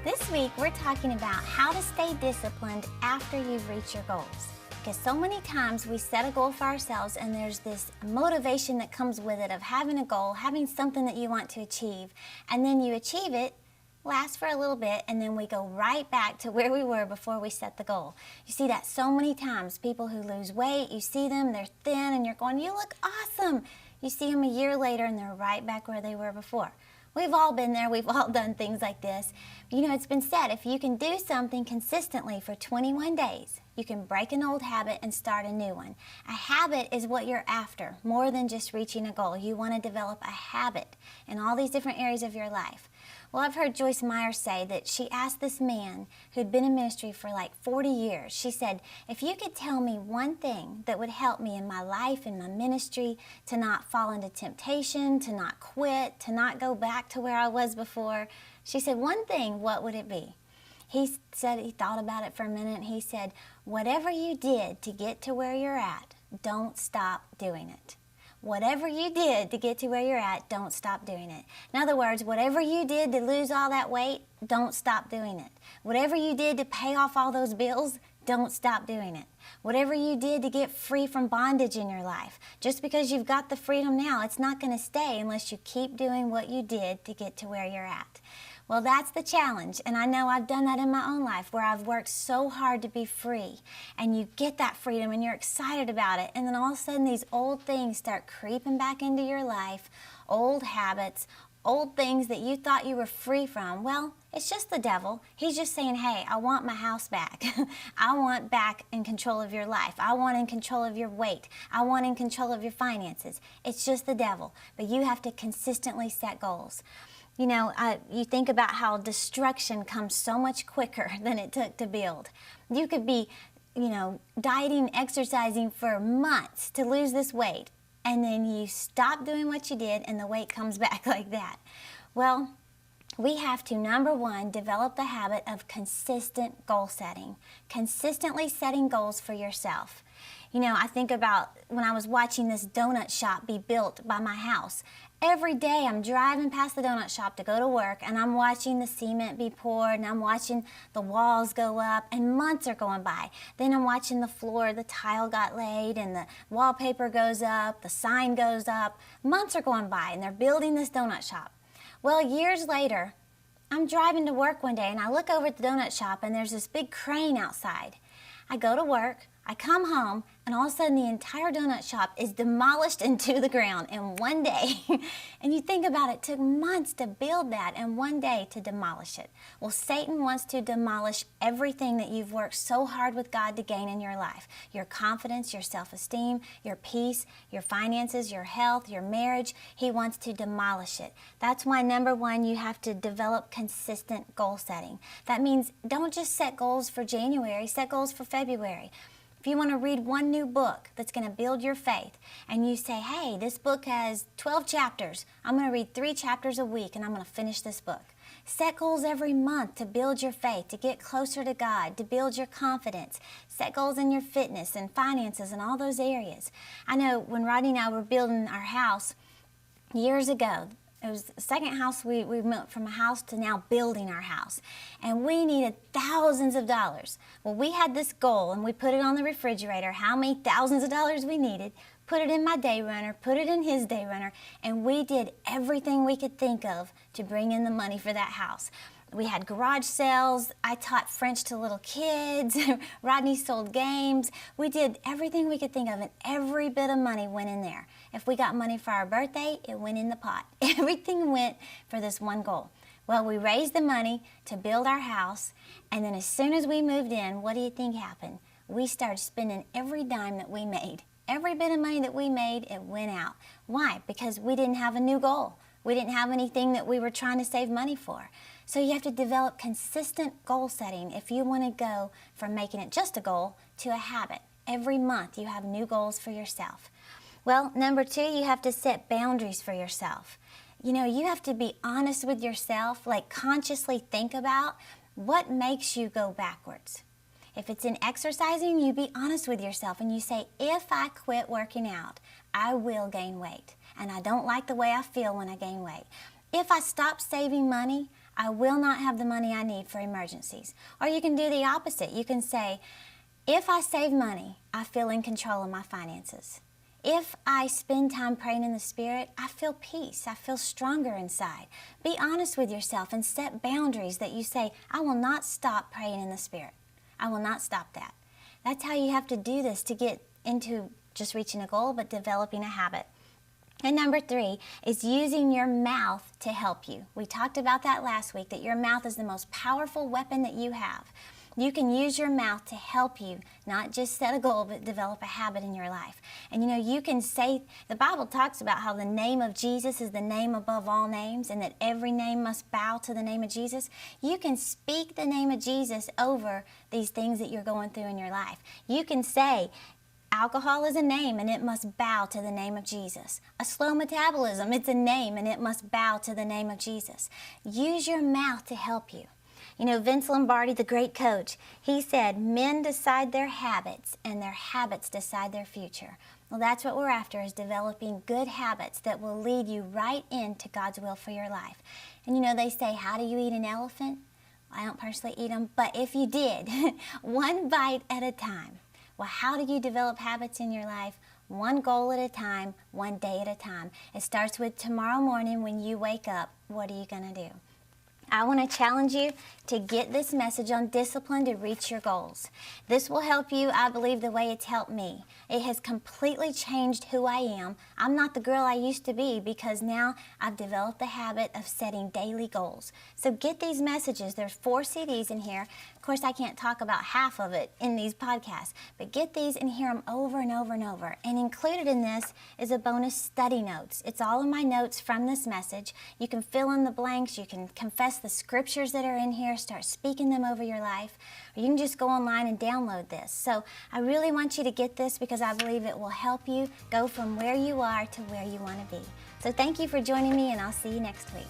This week, we're talking about how to stay disciplined after you've reached your goals. Because so many times we set a goal for ourselves and there's this motivation that comes with it of having a goal, having something that you want to achieve, and then you achieve it, lasts for a little bit, and then we go right back to where we were before we set the goal. You see that so many times. People who lose weight, you see them, they're thin, and you're going, you look awesome. You see them a year later and they're right back where they were before. We've all been there. We've all done things like this. You know, it's been said, if you can do something consistently for 21 days, you can break an old habit and start a new one. A habit is what you're after, more than just reaching a goal. You want to develop a habit in all these different areas of your life. Well, I've heard Joyce Meyer say that she asked this man who'd been in ministry for like 40 years. She said, if you could tell me one thing that would help me in my life, in my ministry, to not fall into temptation, to not quit, to not go back to where I was before, she said, one thing, what would it be? He said, he thought about it for a minute, and he said, whatever you did to get to where you're at, don't stop doing it. Whatever you did to get to where you're at, don't stop doing it. In other words, whatever you did to lose all that weight, don't stop doing it. Whatever you did to pay off all those bills, don't stop doing it. Whatever you did to get free from bondage in your life, just because you've got the freedom now, it's not going to stay unless you keep doing what you did to get to where you're at. Well, that's the challenge, and I know I've done that in my own life where I've worked so hard to be free, and you get that freedom and you're excited about it, and then all of a sudden these old things start creeping back into your life, old habits, old things that you thought you were free from. Well, it's just the devil. He's just saying, hey, I want my house back. I want back in control of your life. I want in control of your weight. I want in control of your finances. It's just the devil, but you have to consistently set goals. You know, you think about how destruction comes so much quicker than it took to build. You could be, you know, dieting, exercising for months to lose this weight, and then you stop doing what you did and the weight comes back like that. Well, we have to, number one, develop the habit of consistent goal setting. Consistently setting goals for yourself. You know, I think about when I was watching this donut shop be built by my house. Every day I'm driving past the donut shop to go to work, and I'm watching the cement be poured, and I'm watching the walls go up, and months are going by. Then I'm watching the floor, the tile got laid, and the wallpaper goes up, the sign goes up. Months are going by, and they're building this donut shop. Well, years later, I'm driving to work one day, and I look over at the donut shop, and there's this big crane outside. I go to work, I come home, and all of a sudden the entire donut shop is demolished into the ground in one day. And you think about it, it took months to build that and one day to demolish it. Well, Satan wants to demolish everything that you've worked so hard with God to gain in your life. Your confidence, your self-esteem, your peace, your finances, your health, your marriage. He wants to demolish it. That's why, number one, you have to develop consistent goal setting. That means don't just set goals for January, set goals for February. If you want to read one new book that's going to build your faith, and you say, hey, this book has 12 chapters, I'm going to read 3 chapters a week and I'm going to finish this book. Set goals every month to build your faith, to get closer to God, to build your confidence. Set goals in your fitness and finances and all those areas. I know when Rodney and I were building our house years ago, it was the second house we moved from a house to now building our house. And we needed thousands of dollars. Well, we had this goal and we put it on the refrigerator, how many thousands of dollars we needed, put it in my day runner, put it in his day runner, and we did everything we could think of to bring in the money for that house. We had garage sales. I taught French to little kids. Rodney sold games. We did everything we could think of, and every bit of money went in there. If we got money for our birthday, it went in the pot. Everything went for this one goal. Well, we raised the money to build our house, and then as soon as we moved in, what do you think happened? We started spending every dime that we made. Every bit of money that we made, it went out. Why? Because we didn't have a new goal. We didn't have anything that we were trying to save money for. So you have to develop consistent goal setting if you want to go from making it just a goal to a habit. Every month you have new goals for yourself. Well, number two, you have to set boundaries for yourself. You know, you have to be honest with yourself, like consciously think about what makes you go backwards. If it's in exercising, you be honest with yourself and you say, if I quit working out, I will gain weight. And I don't like the way I feel when I gain weight. If I stop saving money, I will not have the money I need for emergencies. Or you can do the opposite. You can say, if I save money, I feel in control of my finances. If I spend time praying in the Spirit, I feel peace. I feel stronger inside. Be honest with yourself and set boundaries that you say, I will not stop praying in the Spirit. I will not stop that. That's how you have to do this to get into just reaching a goal, but developing a habit. And number 3 is using your mouth to help you. We talked about that last week, that your mouth is the most powerful weapon that you have. You can use your mouth to help you, not just set a goal, but develop a habit in your life. And you can say, the Bible talks about how the name of Jesus is the name above all names, and that every name must bow to the name of Jesus. You can speak the name of Jesus over these things that you're going through in your life. You can say, alcohol is a name and it must bow to the name of Jesus. A slow metabolism, it's a name and it must bow to the name of Jesus. Use your mouth to help you. Vince Lombardi, the great coach, he said, men decide their habits and their habits decide their future. Well, that's what we're after, is developing good habits that will lead you right into God's will for your life. And they say, how do you eat an elephant? I don't personally eat them, but if you did, one bite at a time. Well, how do you develop habits in your life? One goal at a time, one day at a time. It starts with tomorrow morning when you wake up. What are you going to do? I want to challenge you to get this message on discipline to reach your goals. This will help you, I believe, the way it's helped me. It has completely changed who I am. I'm not the girl I used to be because now I've developed the habit of setting daily goals. So get these messages. There's 4 CDs in here. Of course, I can't talk about half of it in these podcasts, but get these and hear them over and over and over. And included in this is a bonus study notes. It's all of my notes from this message. You can fill in the blanks. You can confess the scriptures that are in here, start speaking them over your life, or you can just go online and download this. So I really want you to get this because I believe it will help you go from where you are to where you want to be. So thank you for joining me, and I'll see you next week.